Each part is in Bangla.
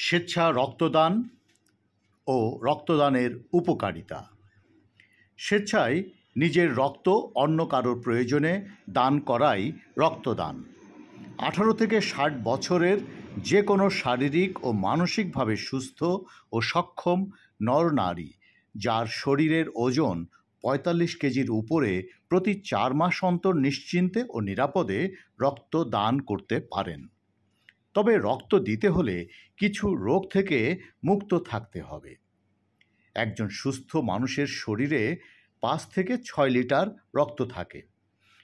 স্বেচ্ছা রক্তদান ও রক্তদানের উপকারিতা। স্বেচ্ছায় নিজের রক্ত অন্য কারোর প্রয়োজনে দান করাই রক্তদান। 18 থেকে 60 বছরের যে কোনো শারীরিক ও মানসিকভাবে সুস্থ ও সক্ষম নরনারী যার শরীরের ওজন 45 কেজির উপরে প্রতি 4 মাস অন্তর নিশ্চিন্তে ও নিরাপদে রক্ত দান করতে পারেন। তবে রক্ত দিতে হলে কিছু রোগ থেকে মুক্ত থাকতে হবে। একজন সুস্থ মানুষের শরীরে 5 থেকে 6 লিটার রক্ত থাকে।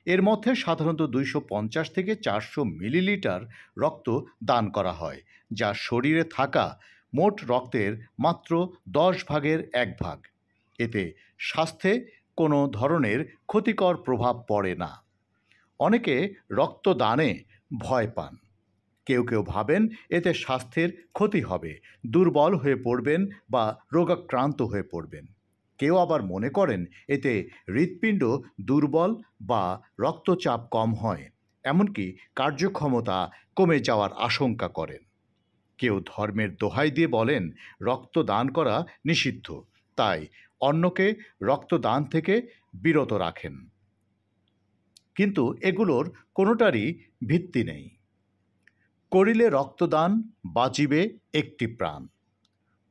এর মধ্যে সাধারণত 250 থেকে 400 মিলিলিটার রক্ত দান করা হয়, যা শরীরে থাকা মোট রক্তের মাত্র 10 ভাগের 1 ভাগ। এতে স্বাস্থ্যে কোনো ধরনের ক্ষতিকর প্রভাব পড়ে না। অনেকে রক্তদানে ভয় পান। কেউ কেউ ভাবেন এতে স্বাস্থ্যের ক্ষতি হবে, দুর্বল হয়ে পড়বেন বা রোগাক্রান্ত হয়ে পড়বেন। কেউ আবার মনে করেন এতে হৃৎপিণ্ড দুর্বল বা রক্তচাপ কম হয়, এমনকি কার্যক্ষমতা কমে যাওয়ার আশঙ্কা করেন। কেউ ধর্মের দোহাই দিয়ে বলেন রক্ত দান করা নিষিদ্ধ, তাই অন্যকে রক্তদান থেকে বিরত রাখেন। কিন্তু এগুলোর কোনোটারই ভিত্তি নেই। করিলে রক্তদান বাঁচিবে একটি প্রাণ।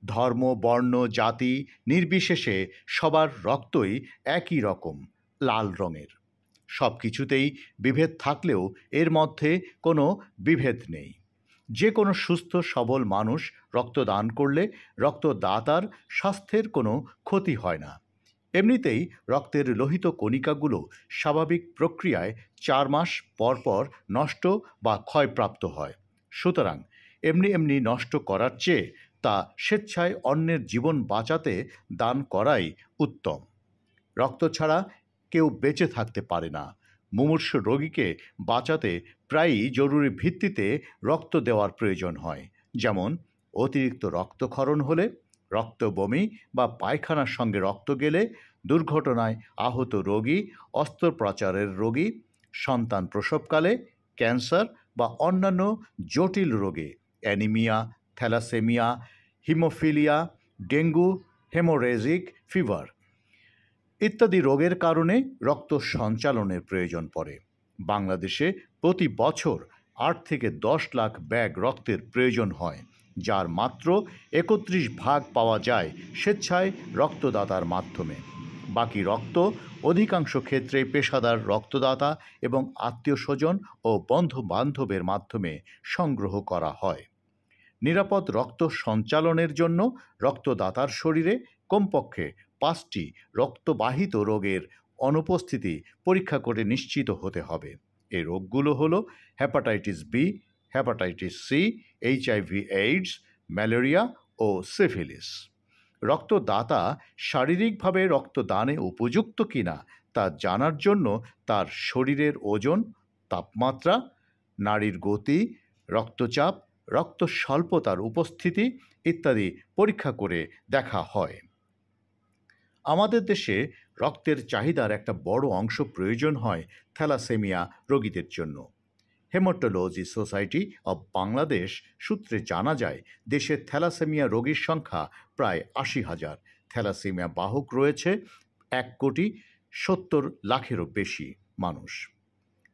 ধর্ম, বর্ণ, জাতি নির্বিশেষে সবার রক্তই একই রকম, লাল রঙের। সব কিছুতেই বিভেদ থাকলেও এর মধ্যে কোনো বিভেদ নেই। যে কোনো সুস্থ সবল মানুষ রক্তদান করলে রক্তদাতার স্বাস্থ্যের কোনো ক্ষতি হয় না। এমনিতেই রক্তের লোহিত কণিকাগুলো স্বাভাবিক প্রক্রিয়ায় 4 মাস পর পর নষ্ট বা ক্ষয়প্রাপ্ত হয়। সুতরাং এমনি নষ্ট করার চেয়ে তা স্বেচ্ছায় অন্যের জীবন বাঁচাতে দান করাই উত্তম। রক্ত ছাড়া কেউ বেঁচে থাকতে পারে না। মুমূর্ষু রোগীকে বাঁচাতে প্রায়ই জরুরি ভিত্তিতে রক্ত দেওয়ার প্রয়োজন হয়, যেমন অতিরিক্ত রক্তক্ষরণ হলে, রক্ত বমি বা পায়খানার সঙ্গে রক্ত গেলে, দুর্ঘটনায় আহত রোগী, অস্ত্রোপচারের রোগী, সন্তান প্রসবকালে, ক্যান্সার বা অন্যান্য জটিল রোগে, anaemia, thalassaemia, haemophilia, dengue, haemorrhagic fever ইত্যাদি রোগের কারণে রক্ত সঞ্চালনের প্রয়োজন পড়ে। বাংলাদেশে প্রতি বছর 8 থেকে 10 লাখ ব্যাগ রক্তের প্রয়োজন হয়, যার মাত্র 31 ভাগ পাওয়া যায় স্বেচ্ছায় রক্তদাতার মাধ্যমে। বাকি রক্ত অধিকাংশ ক্ষেত্রে পেশাদার রক্তদাতা এবং আত্মীয় স্বজন ও বন্ধু বান্ধবের মাধ্যমে সংগ্রহ করা হয়। নিরাপদ রক্ত সঞ্চালনের জন্য রক্তদাতার শরীরে কমপক্ষে 5টি রক্তবাহিত রোগের অনুপস্থিতি পরীক্ষা করে নিশ্চিত হতে হবে। এই রোগগুলো হলো hepatitis B, hepatitis C, HIV/AIDS, malaria ও সিফিলিস। রক্তদাতা শারীরিকভাবে রক্তদানে উপযুক্ত কিনা তা জানার জন্য তার শরীরের ওজন, তাপমাত্রা, নাড়ির গতি, রক্তচাপ, রক্ত স্বল্পতার উপস্থিতি ইত্যাদি পরীক্ষা করে দেখা হয়। আমাদের দেশে রক্তের চাহিদার একটা বড় অংশ প্রয়োজন হয় থ্যালাসেমিয়া রোগীদের জন্য। হেমাটোলজি সোসাইটি অব বাংলাদেশ সূত্রে জানা যায় দেশে থ্যালাসেমিয়া রোগীর সংখ্যা প্রায় 80,000। থ্যালাসেমিয়া বাহক রয়েছে 1,70,00,000-এরও বেশি মানুষ।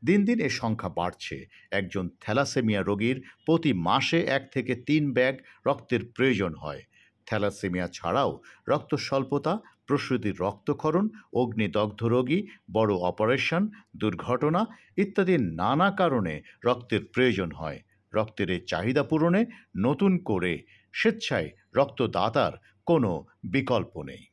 দিন দিন এ সংখ্যা বাড়ছে। একজন থ্যালাসেমিয়া রোগীর প্রতি মাসে 1 থেকে 3 ব্যাগ রক্তের প্রয়োজন হয়। থ্যালাসেমিয়া ছাড়াও রক্ত স্বল্পতা, প্রসূতির রক্তক্ষরণ, অগ্নিদগ্ধ রোগী, বড় অপারেশন, দুর্ঘটনা ইত্যাদি নানা কারণে রক্তের প্রয়োজন হয়। রক্তের এই চাহিদা পূরণে নতুন করে স্বেচ্ছায় রক্তদাতার কোনো বিকল্প নেই।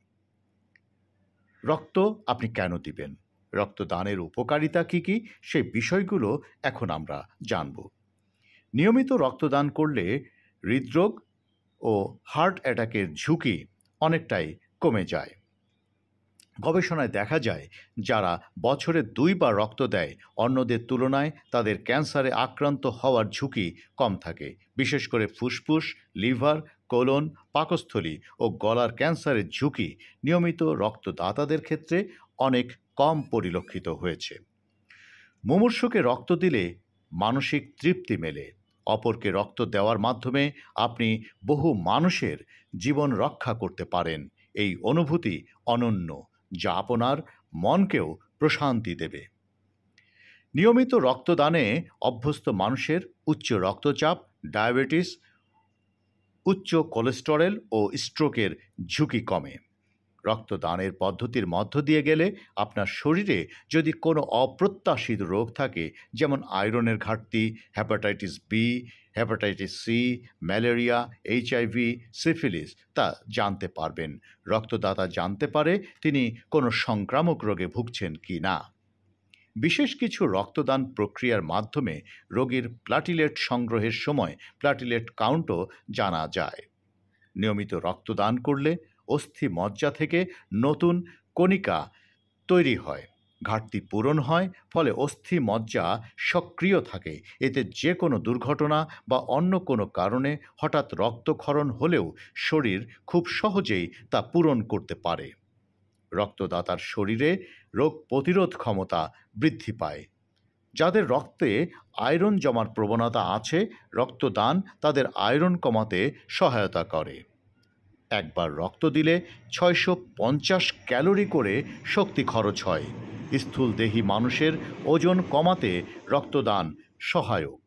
রক্ত আপনি কেন দিবেন? রক্তদানের উপকারিতা কী কী, সেই বিষয়গুলো এখন আমরা জানব। নিয়মিত রক্তদান করলে হৃদরোগ ও হার্ট অ্যাটাকের ঝুঁকি অনেকটাই কমে যায়। গবেষণায় দেখা যায় যারা বছরে 2 বার রক্ত দেয় অন্যদের তুলনায় তাদের ক্যান্সারে আক্রান্ত হওয়ার ঝুঁকি কম থাকে। বিশেষ করে ফুসফুস, লিভার, কোলন, পাকস্থলী ও গলার ক্যান্সারের ঝুঁকি নিয়মিত রক্তদাতাদের ক্ষেত্রে অনেক কম পরিলক্ষিত হয়েছে। মুমূর্ষুকে রক্ত দিলে মানসিক তৃপ্তি মেলে, অপরকে রক্ত দেওয়ার মাধ্যমে আপনি বহু মানুষের জীবন রক্ষা করতে পারেন। এই অনুভূতি অনন্য, যা আপনার মনকেও প্রশান্তি দেবে। নিয়মিত রক্তদানে অভ্যস্ত মানুষের উচ্চ রক্তচাপ, ডায়াবেটিস, উচ্চ কোলেস্টেরল ও স্ট্রোকের ঝুঁকি কমে। রক্তদানের পদ্ধতির মধ্য দিয়ে গেলে আপনার শরীরে যদি কোনো অপ্রত্যাশিত রোগ থাকে, যেমন আয়রনের ঘাটতি, hepatitis B, hepatitis C, malaria, HIV, syphilis, তা জানতে পারবেন। রক্তদাতা জানতে পারে তিনি কোনো সংক্রামক রোগে ভুগছেন কি না। বিশেষ কিছু রক্তদান প্রক্রিয়ার মাধ্যমে রোগীর প্লাটিলেট সংগ্রহের সময় প্লাটিলেট কাউন্টও জানা যায়। নিয়মিত রক্তদান করলে অস্থি মজ্জা থেকে নতুন কণিকা তৈরি হয়, ঘাটতি পূরণ হয়, ফলে অস্থি মজ্জা সক্রিয় থাকে। এতে যে কোনো দুর্ঘটনা বা অন্য কোনো কারণে হঠাৎ রক্তক্ষরণ হলেও শরীর খুব সহজেই তা পূরণ করতে পারে। রক্তদাতার শরীরে রোগ প্রতিরোধ ক্ষমতা বৃদ্ধি পায়। যাদের রক্তে আয়রন জমার প্রবণতা আছে, রক্তদান তাদের আয়রন কমাতে সহায়তা করে। একবার রক্ত দিলে 650 ক্যালোরি করে শক্তি খরচ হয়। স্থূলদেহী মানুষের ওজন কমাতে রক্তদান সহায়ক।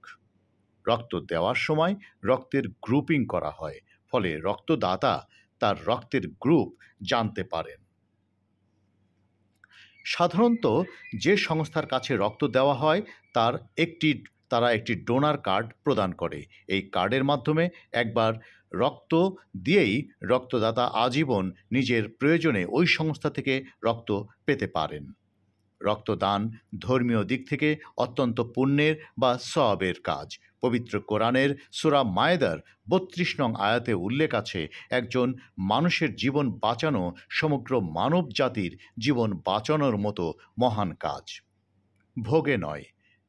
রক্ত দেওয়ার সময় রক্তের গ্রুপিং করা হয়, ফলে রক্তদাতা তার রক্তের গ্রুপ জানতে পারেন। সাধারণত যে সংস্থার কাছে রক্ত দেওয়া হয় তারা একটি ডোনার কার্ড প্রদান করে। এই কার্ডের মাধ্যমে একবার রক্ত দিয়েই রক্তদাতা আজীবন নিজের প্রয়োজনে ওই সংস্থা থেকে রক্ত পেতে পারেন। রক্তদান ধর্মীয় দিক থেকে অত্যন্ত পুণ্যের বা সওয়াবের কাজ। পবিত্র কোরআনের সূরা মায়েদার 32 নং আয়াতে উল্লেখ আছে, একজন মানুষের জীবন বাঁচানো সমগ্র মানব জাতির জীবন বাঁচানোর মতো মহান কাজ। ভোগে নয়,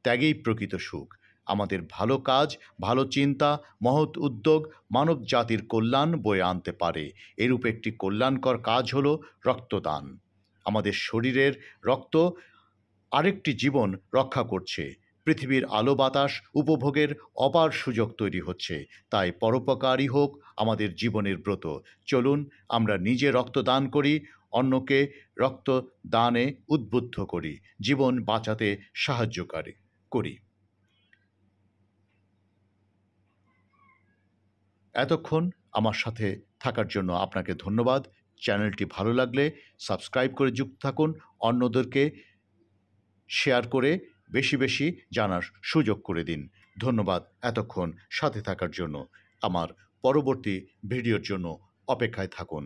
ত্যাগেই প্রকৃত সুখ। আমাদের ভালো কাজ, ভালো চিন্তা, মহৎ উদ্যোগ মানব জাতির কল্যাণ বয়ে আনতে পারে। এরূপ একটি কল্যাণকর কাজ হল রক্তদান। আমাদের শরীরের রক্ত আরেকটি জীবন রক্ষা করছে। পৃথিবীর আলো বাতাস উপভোগের অপার সুযোগ তৈরি হচ্ছে। তাই পরোপকারই হোক আমাদের জীবনের ব্রত। চলুন আমরা নিজে রক্তদান করি, অন্যকে রক্তদানে উদ্বুদ্ধ করি, জীবন বাঁচাতে সাহায্য করি। এতক্ষণ আমার সাথে থাকার জন্য আপনাকে ধন্যবাদ। চ্যানেলটি ভালো লাগলে সাবস্ক্রাইব করে যুক্ত থাকুন, অন্যদেরকে শেয়ার করে বেশি বেশি জানার সুযোগ করে দিন। ধন্যবাদ এতক্ষণ সাথে থাকার জন্য। আমার পরবর্তী ভিডিওর জন্য অপেক্ষায় থাকুন।